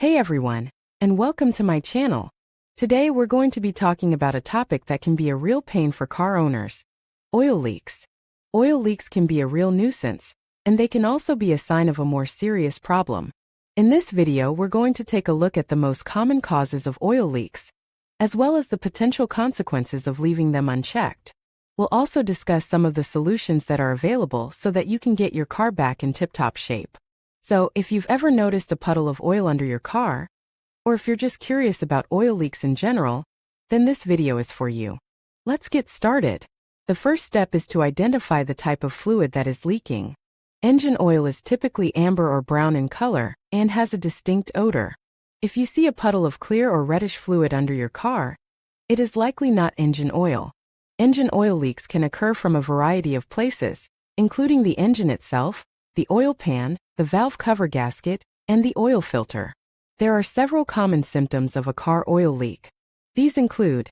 Hey everyone, and welcome to my channel. Today we're going to be talking about a topic that can be a real pain for car owners: oil leaks. Oil leaks can be a real nuisance, and they can also be a sign of a more serious problem. In this video we're going to take a look at the most common causes of oil leaks, as well as the potential consequences of leaving them unchecked. We'll also discuss some of the solutions that are available so that you can get your car back in tip-top shape. So, if you've ever noticed a puddle of oil under your car, or if you're just curious about oil leaks in general, then this video is for you. Let's get started. The first step is to identify the type of fluid that is leaking. Engine oil is typically amber or brown in color and has a distinct odor. If you see a puddle of clear or reddish fluid under your car, it is likely not engine oil. Engine oil leaks can occur from a variety of places, including the engine itself, the oil pan, the valve cover gasket, and the oil filter. There are several common symptoms of a car oil leak. These include: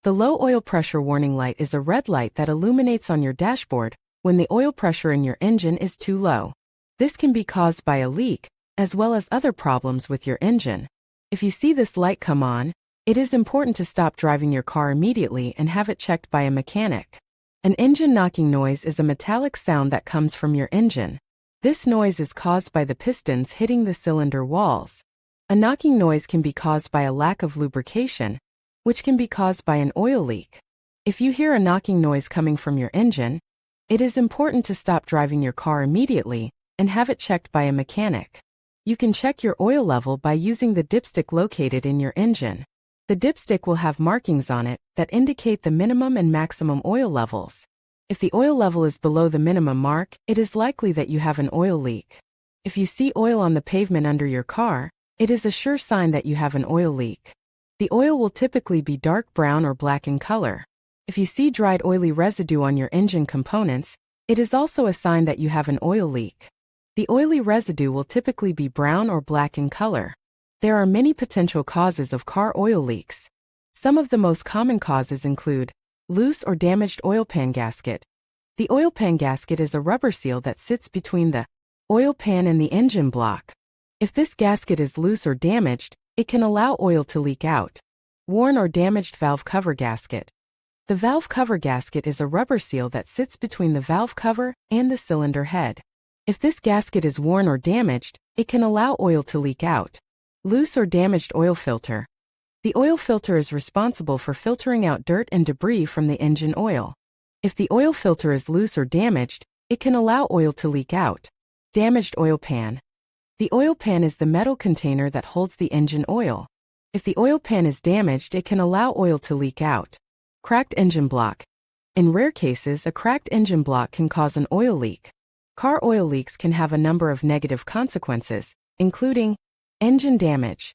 the low oil pressure warning light is a red light that illuminates on your dashboard when the oil pressure in your engine is too low. This can be caused by a leak, as well as other problems with your engine. If you see this light come on, it is important to stop driving your car immediately and have it checked by a mechanic. An engine knocking noise is a metallic sound that comes from your engine. This noise is caused by the pistons hitting the cylinder walls. A knocking noise can be caused by a lack of lubrication, which can be caused by an oil leak. If you hear a knocking noise coming from your engine, it is important to stop driving your car immediately and have it checked by a mechanic. You can check your oil level by using the dipstick located in your engine. The dipstick will have markings on it that indicate the minimum and maximum oil levels. If the oil level is below the minimum mark, it is likely that you have an oil leak. If you see oil on the pavement under your car, it is a sure sign that you have an oil leak. The oil will typically be dark brown or black in color. If you see dried oily residue on your engine components, it is also a sign that you have an oil leak. The oily residue will typically be brown or black in color. There are many potential causes of car oil leaks. Some of the most common causes include: loose or damaged oil pan gasket. The oil pan gasket is a rubber seal that sits between the oil pan and the engine block. If this gasket is loose or damaged, it can allow oil to leak out. Worn or damaged valve cover gasket. The valve cover gasket is a rubber seal that sits between the valve cover and the cylinder head. If this gasket is worn or damaged, it can allow oil to leak out. Loose or damaged oil filter. The oil filter is responsible for filtering out dirt and debris from the engine oil. If the oil filter is loose or damaged, it can allow oil to leak out. Damaged oil pan. The oil pan is the metal container that holds the engine oil. If the oil pan is damaged, it can allow oil to leak out. Cracked engine block. In rare cases, a cracked engine block can cause an oil leak. Car oil leaks can have a number of negative consequences, including engine damage.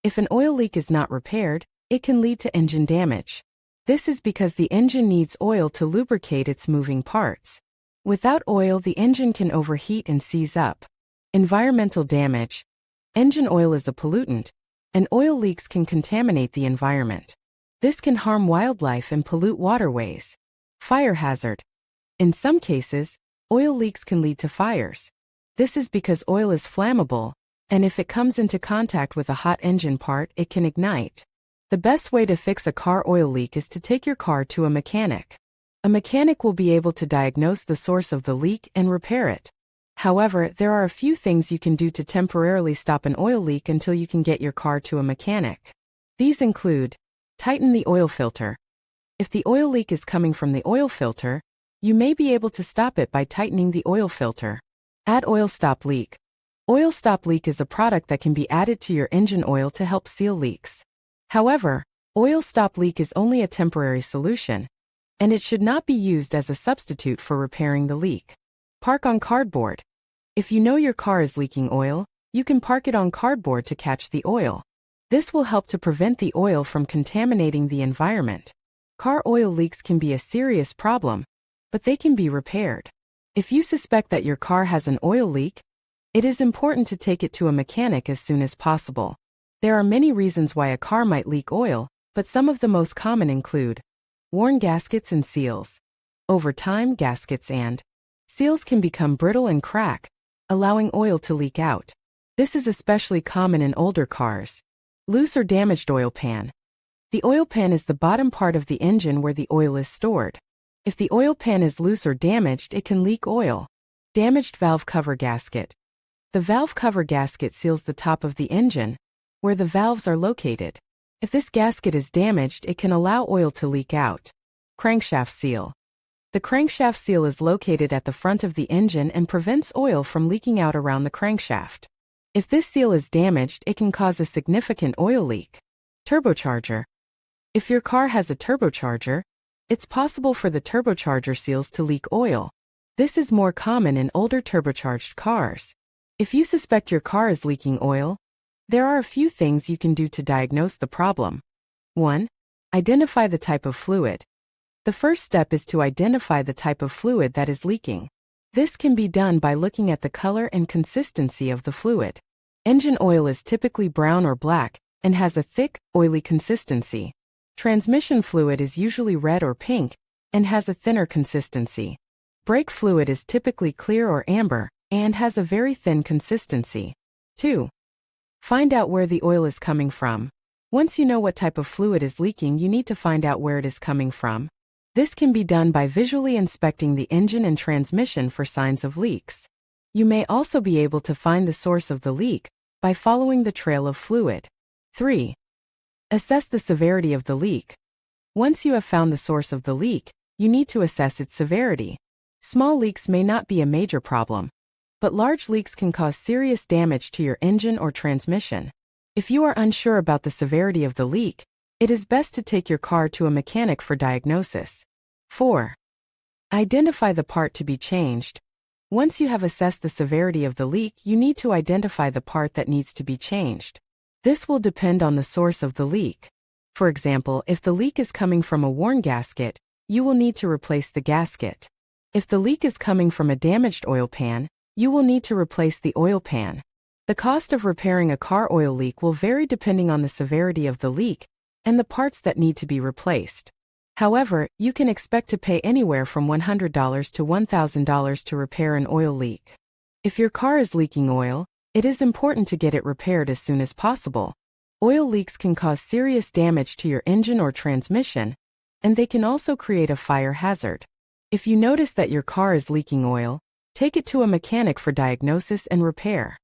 If an oil leak is not repaired, it can lead to engine damage. This is because the engine needs oil to lubricate its moving parts. Without oil, the engine can overheat and seize up. Environmental damage. Engine oil is a pollutant, and oil leaks can contaminate the environment. This can harm wildlife and pollute waterways. Fire hazard. In some cases, oil leaks can lead to fires. This is because oil is flammable, and if it comes into contact with a hot engine part, it can ignite. The best way to fix a car oil leak is to take your car to a mechanic. A mechanic will be able to diagnose the source of the leak and repair it. However, there are a few things you can do to temporarily stop an oil leak until you can get your car to a mechanic. These include: tighten the oil filter. If the oil leak is coming from the oil filter, you may be able to stop it by tightening the oil filter. Add oil stop leak. Oil stop leak is a product that can be added to your engine oil to help seal leaks. However, oil stop leak is only a temporary solution, and it should not be used as a substitute for repairing the leak. Park on cardboard. If you know your car is leaking oil, you can park it on cardboard to catch the oil. This will help to prevent the oil from contaminating the environment. Car oil leaks can be a serious problem, but they can be repaired. If you suspect that your car has an oil leak, it is important to take it to a mechanic as soon as possible. There are many reasons why a car might leak oil, but some of the most common include: worn gaskets and seals. Over time, gaskets and seals can become brittle and crack, allowing oil to leak out. This is especially common in older cars. Loose or damaged oil pan. The oil pan is the bottom part of the engine where the oil is stored. If the oil pan is loose or damaged, it can leak oil. Damaged valve cover gasket. The valve cover gasket seals the top of the engine, where the valves are located. If this gasket is damaged, it can allow oil to leak out. Crankshaft seal. The crankshaft seal is located at the front of the engine and prevents oil from leaking out around the crankshaft. If this seal is damaged, it can cause a significant oil leak. Turbocharger. If your car has a turbocharger, it's possible for the turbocharger seals to leak oil. This is more common in older turbocharged cars. If you suspect your car is leaking oil, there are a few things you can do to diagnose the problem. 1. Identify the type of fluid. The first step is to identify the type of fluid that is leaking. This can be done by looking at the color and consistency of the fluid. Engine oil is typically brown or black and has a thick, oily consistency. Transmission fluid is usually red or pink and has a thinner consistency. Brake fluid is typically clear or amber and has a very thin consistency. 2. Find out where the oil is coming from. Once you know what type of fluid is leaking, you need to find out where it is coming from. This can be done by visually inspecting the engine and transmission for signs of leaks. You may also be able to find the source of the leak by following the trail of fluid. 3. Assess the severity of the leak. Once you have found the source of the leak, you need to assess its severity. Small leaks may not be a major problem, but large leaks can cause serious damage to your engine or transmission. If you are unsure about the severity of the leak, it is best to take your car to a mechanic for diagnosis. 4. Identify the part to be changed. Once you have assessed the severity of the leak, you need to identify the part that needs to be changed. This will depend on the source of the leak. For example, if the leak is coming from a worn gasket, you will need to replace the gasket. If the leak is coming from a damaged oil pan, you will need to replace the oil pan. The cost of repairing a car oil leak will vary depending on the severity of the leak and the parts that need to be replaced. However, you can expect to pay anywhere from $100 to $1,000 to repair an oil leak. If your car is leaking oil, it is important to get it repaired as soon as possible. Oil leaks can cause serious damage to your engine or transmission, and they can also create a fire hazard. If you notice that your car is leaking oil, take it to a mechanic for diagnosis and repair.